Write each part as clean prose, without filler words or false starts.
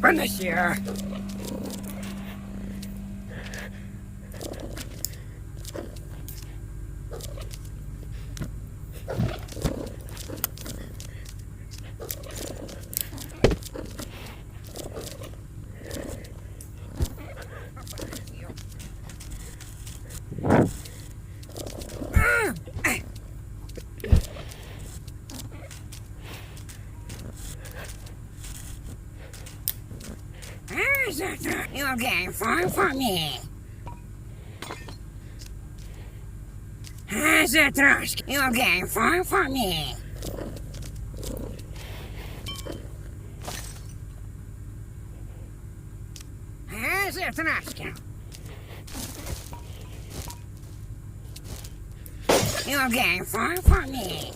Поносила. You're getting far from me. Has a trust. You're getting far from me. Has a trust. You're getting far from me.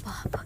Bob.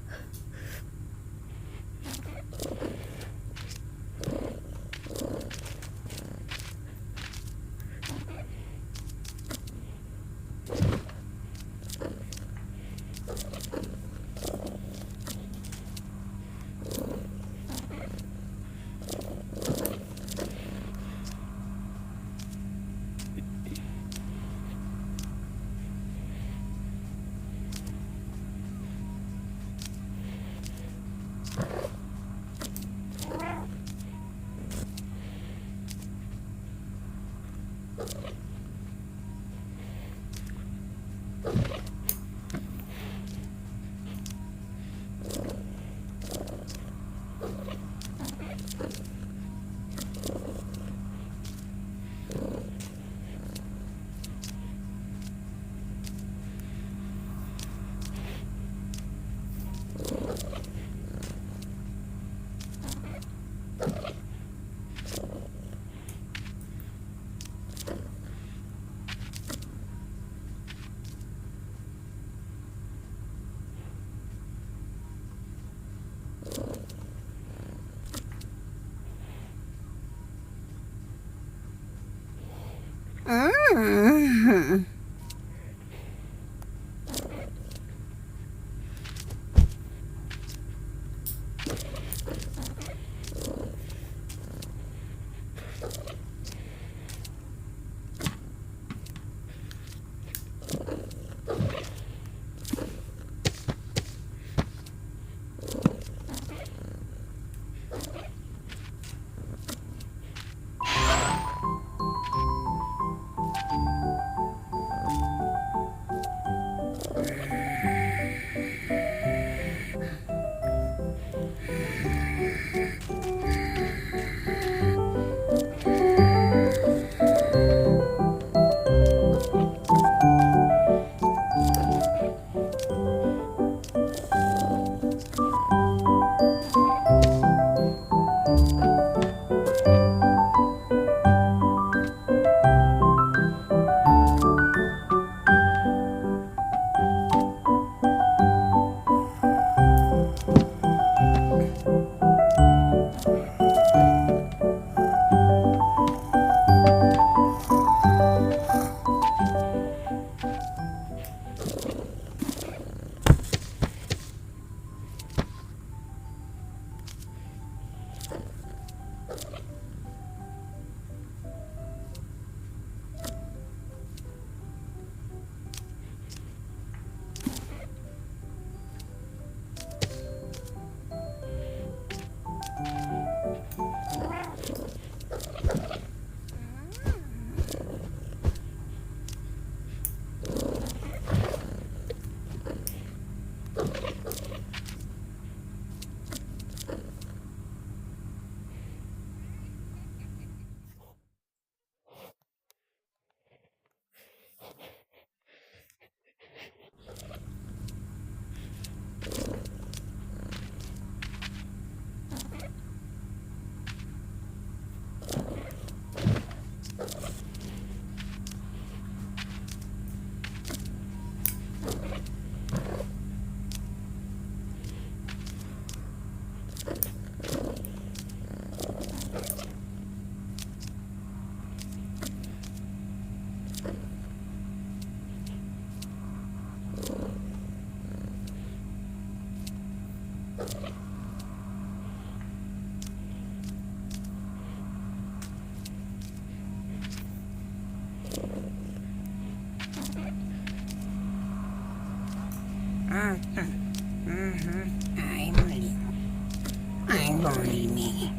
I'm lonely me.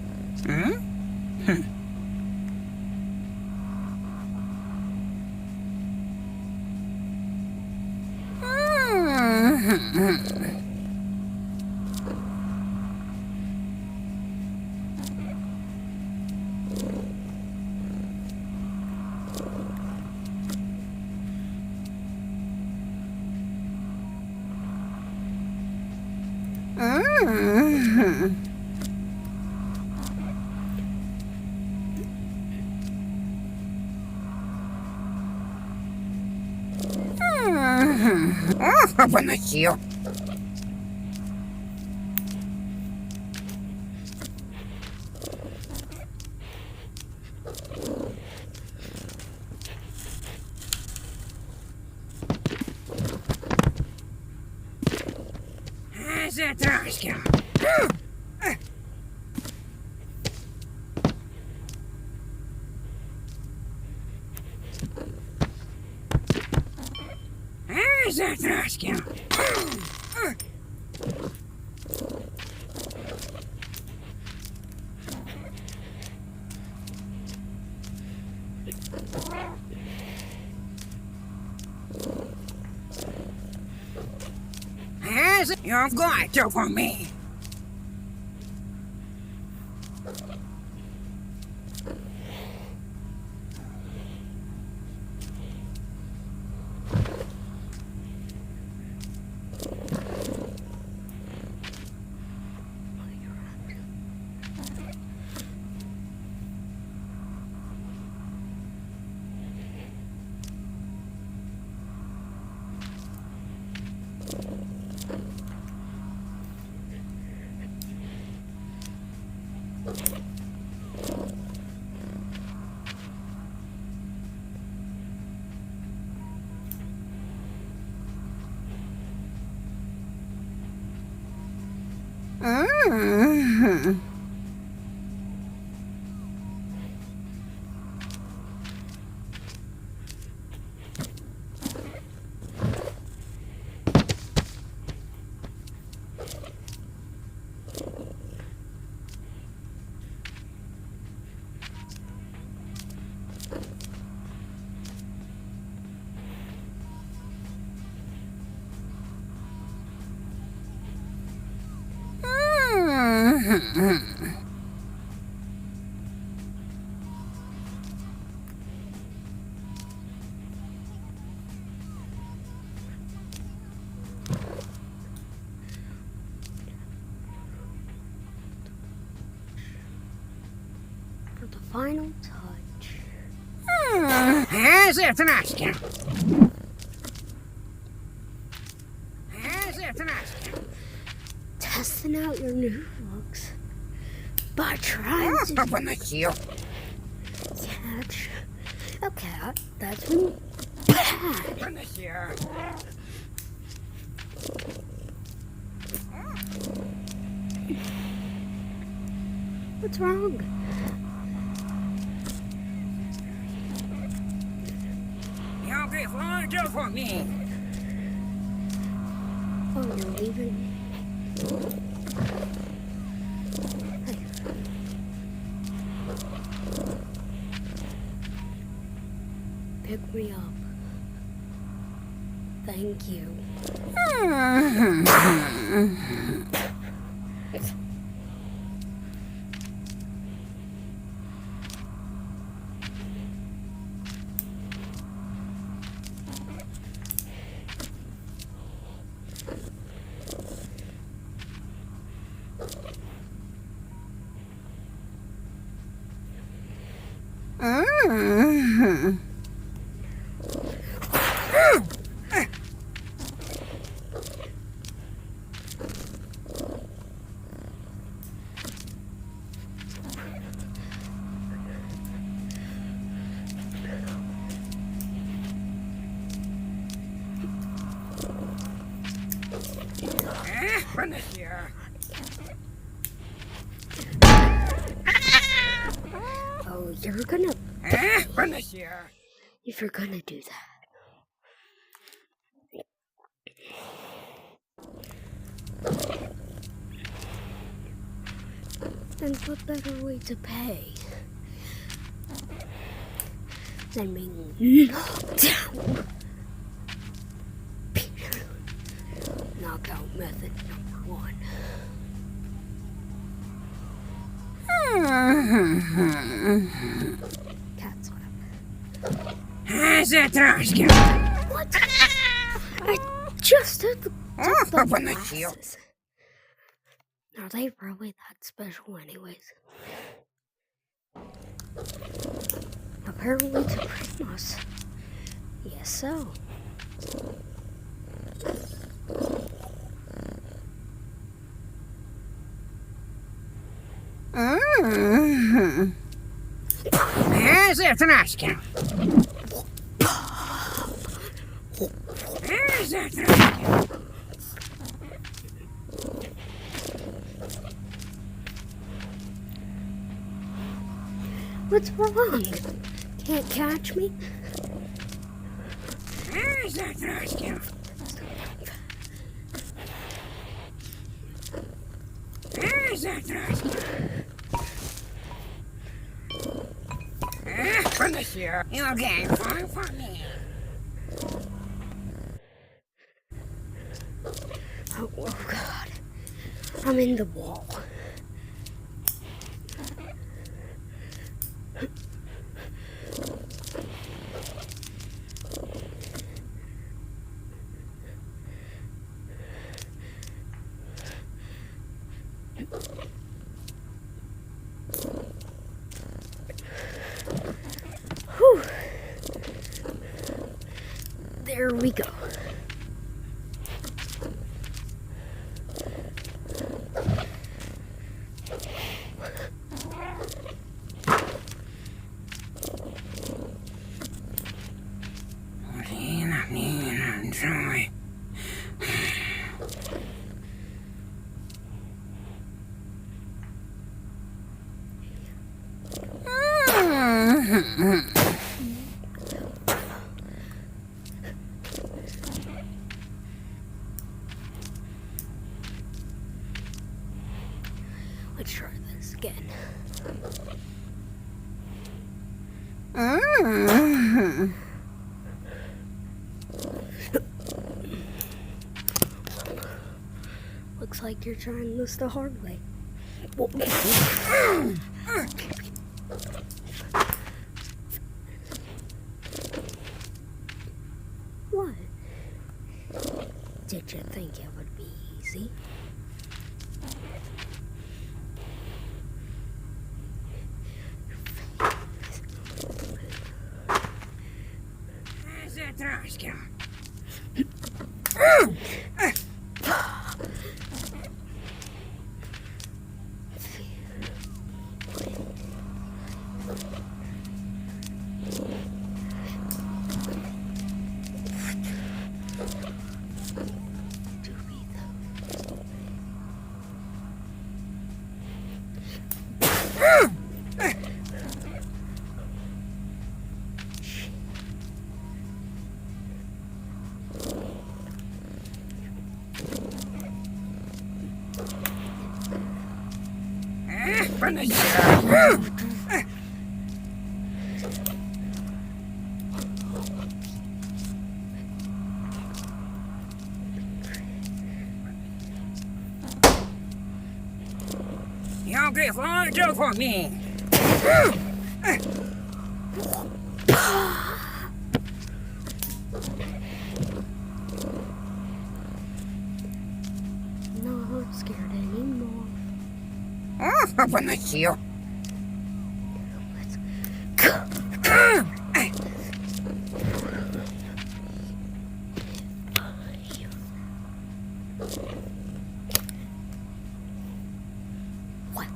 Hmm? Поносил. Затрошка. Затрошка. You've got to for me. For the final touch. Затрошка. Затрошка. Testing out your new looks by trying to Поносил. catch a cat that's been Поносил. What's wrong? You'll be flying to for me. Oh, you're leaving? Hey. Pick me up. Thank you. Finish here. Oh, you're gonna... Finish here. If you're gonna do that. Then what better way to pay than being knocked out? Knockout method number 1. Cat slap. Zatroszkę. What? I just had the Open the shield. glasses. Are they really that special anyways? Apparently to Christmas. Yes, so. Zatroszkę. Zatroszkę. What's wrong? Can't catch me? Zatroszkę. Zatroszkę. Finish here. You can't fall for me. Oh God. I'm in the wall. Whew. There we go. Sorry. Let's try this again. Looks like you're trying this the hard way. What? Did you think it would be easy? Zatroszkę. Finish here. You get far too for me. Not scared anymore. Open the shield. Let's go. What?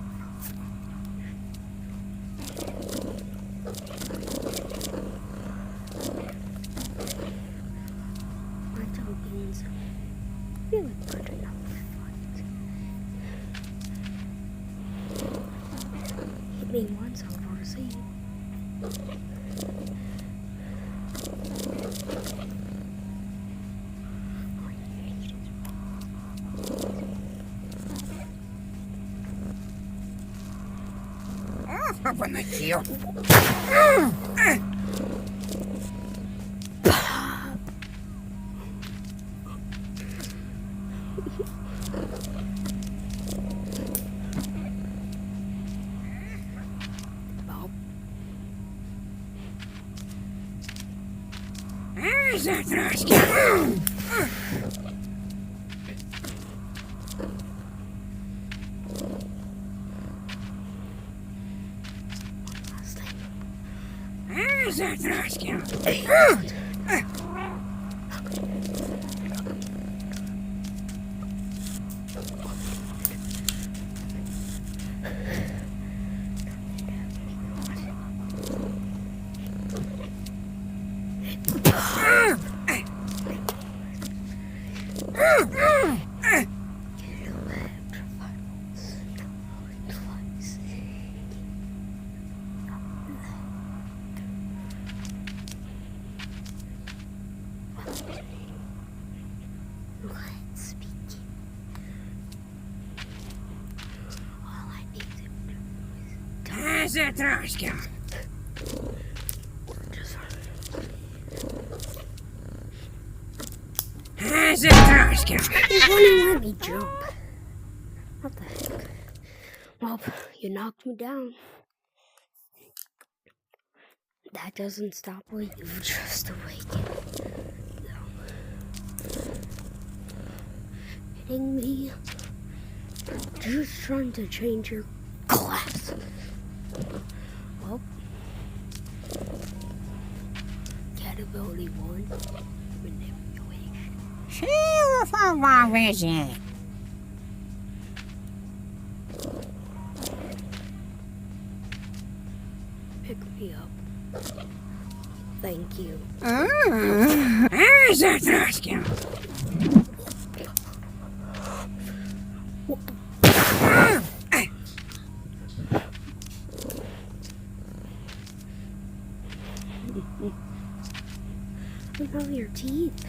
My tokens. feeling good enough to fight. Hit me once, I'll see you. I'm gonna heal. Трошки. Трошки. You wouldn't let me jump. What the heck? Well, you knocked me down. That doesn't stop what you've just awakened. Hitting me. Just trying to change your class. Well, category 1, manipulation. Sure, for what reason? Pick me up. Thank you. Трошки. I know your teeth.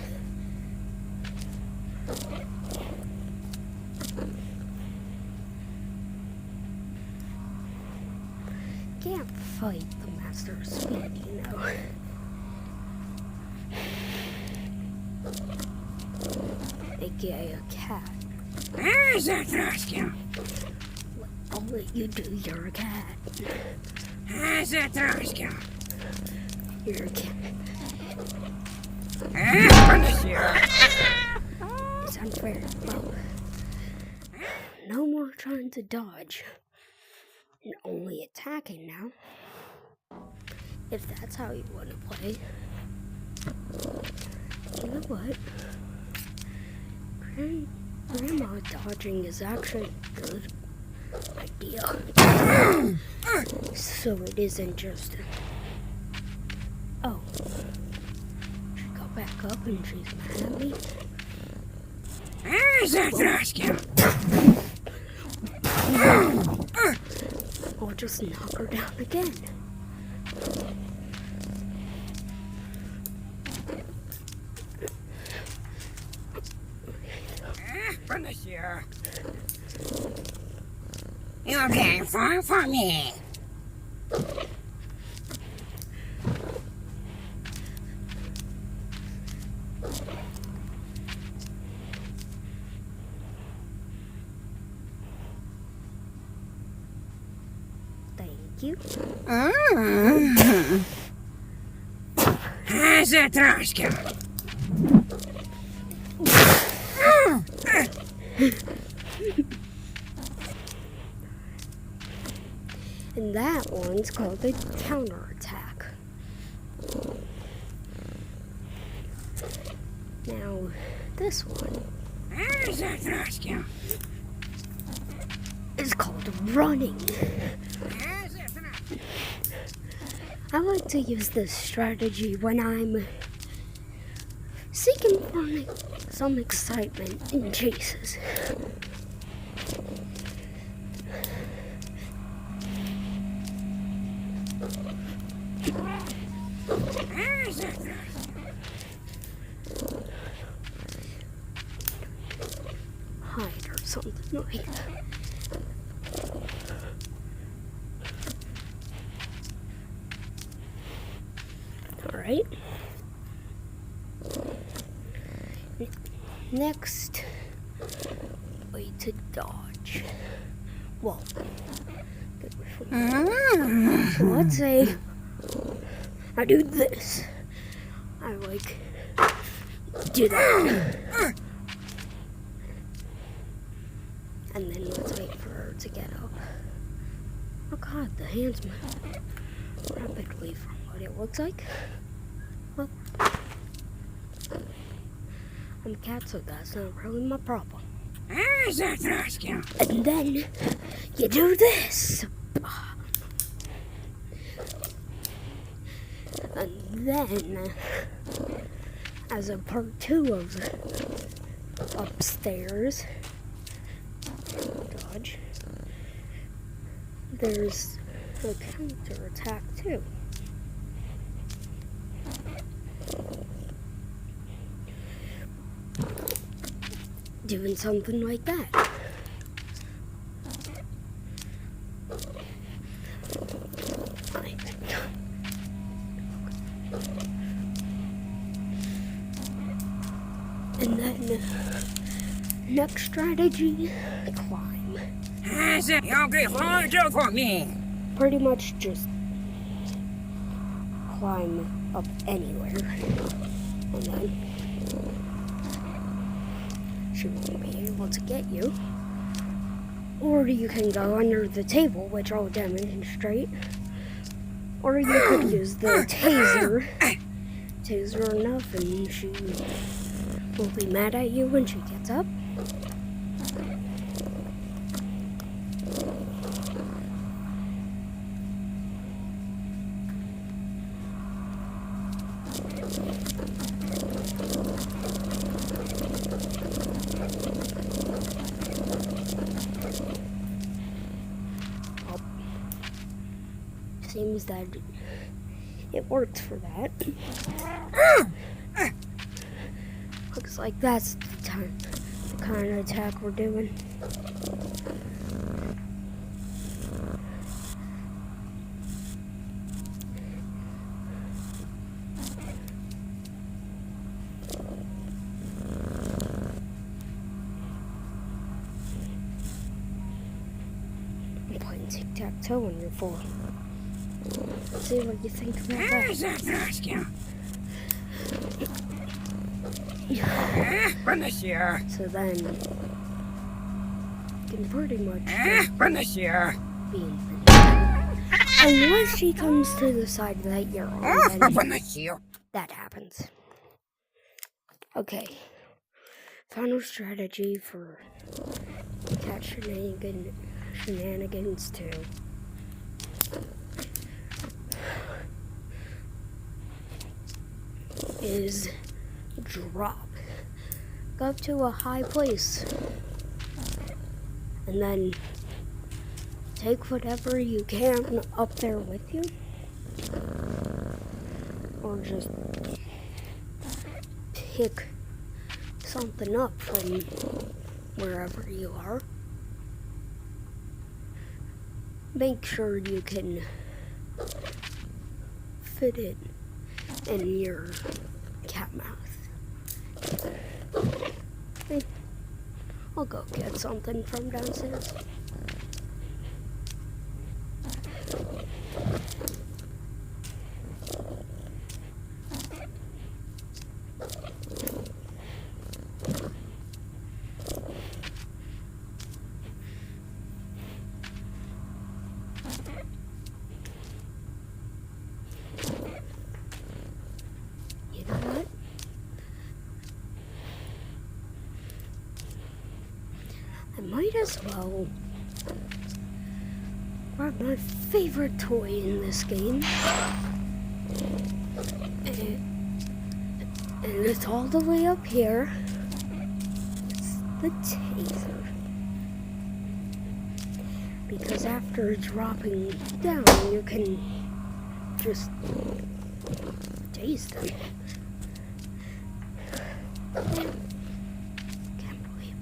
Can't fight the master of speed, you know. AKA a cat. Трошки. I'll let you do. You're a cat. Трошки. You're a cat. It's unfair. Well, no more trying to dodge. And only attacking now. If that's how you want to play. You know what? Grandma dodging is actually a good idea. So it isn't just... Oh. She got back up and she's mad at me. Трошки. I'll just knock her down again. You're paying for me. Thank you. Трошки. And that one's called a counterattack. Now, this one is called running. I like to use this strategy when I'm seeking for some excitement in chases. There's a trash Hide or something like that. Alright. Next, way to dodge. Well, so let's say I do this. I like do that. And then let's wait for her to get up. Oh god, the hands move rapidly from what it looks like. Well, I'm a cat, so that's not really my problem. There's a trash can. And then you do this. And then, as a part 2 of upstairs dodge, there's a counter attack too. Doing something like that. And then, next strategy, climb. There's a yogi larger for me. Pretty much just climb up anywhere. And then she won't be able to get you. Or you can go under the table, which I'll demonstrate. Or you could use the taser. Taser enough and she will be mad at you when she gets up. Seems that it works for that. Looks like that's the kind of attack we're doing. I'm playing tic-tac-toe on your floor. Let's see what you think about that. There's a trash can. Run this year. So then, you can pretty much Run this year. be invincible. Unless she comes to the side that you're on, Run then this year. that happens. Okay. Final strategy for Cat Shenanigans 2. Is drop. Go up to a high place. And then take whatever you can up there with you. Or just pick something up from wherever you are. Make sure you can fit it in your cat mouth. Okay. I'll go get something from downstairs. You know what? I might as well grab my favorite toy in this game. And it's all the way up here. the taser. Because after dropping down, you can just tase them. Can't believe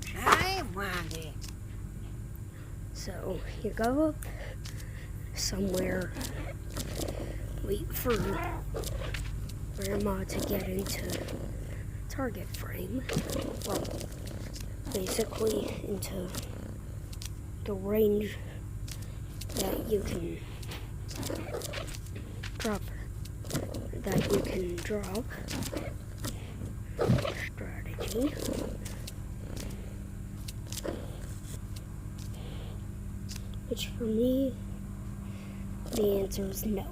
it. I want it. So you go up somewhere, wait for Grandma to get into target frame. Well, basically into the range that you can drop. Strategy. Which for me, the answer is no.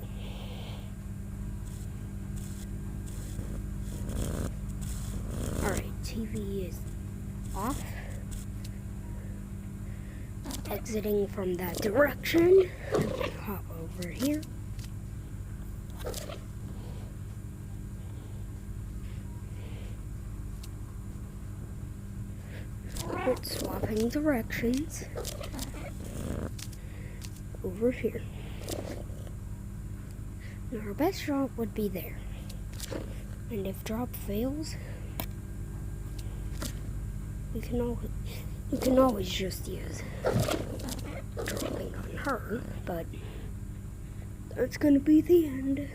Alright, TV is off. Exiting from that direction. Hop over here. Swapping directions. Over here. Now our best shot would be there. And if drop fails, you can always just use dropping on her, but that's gonna be the end.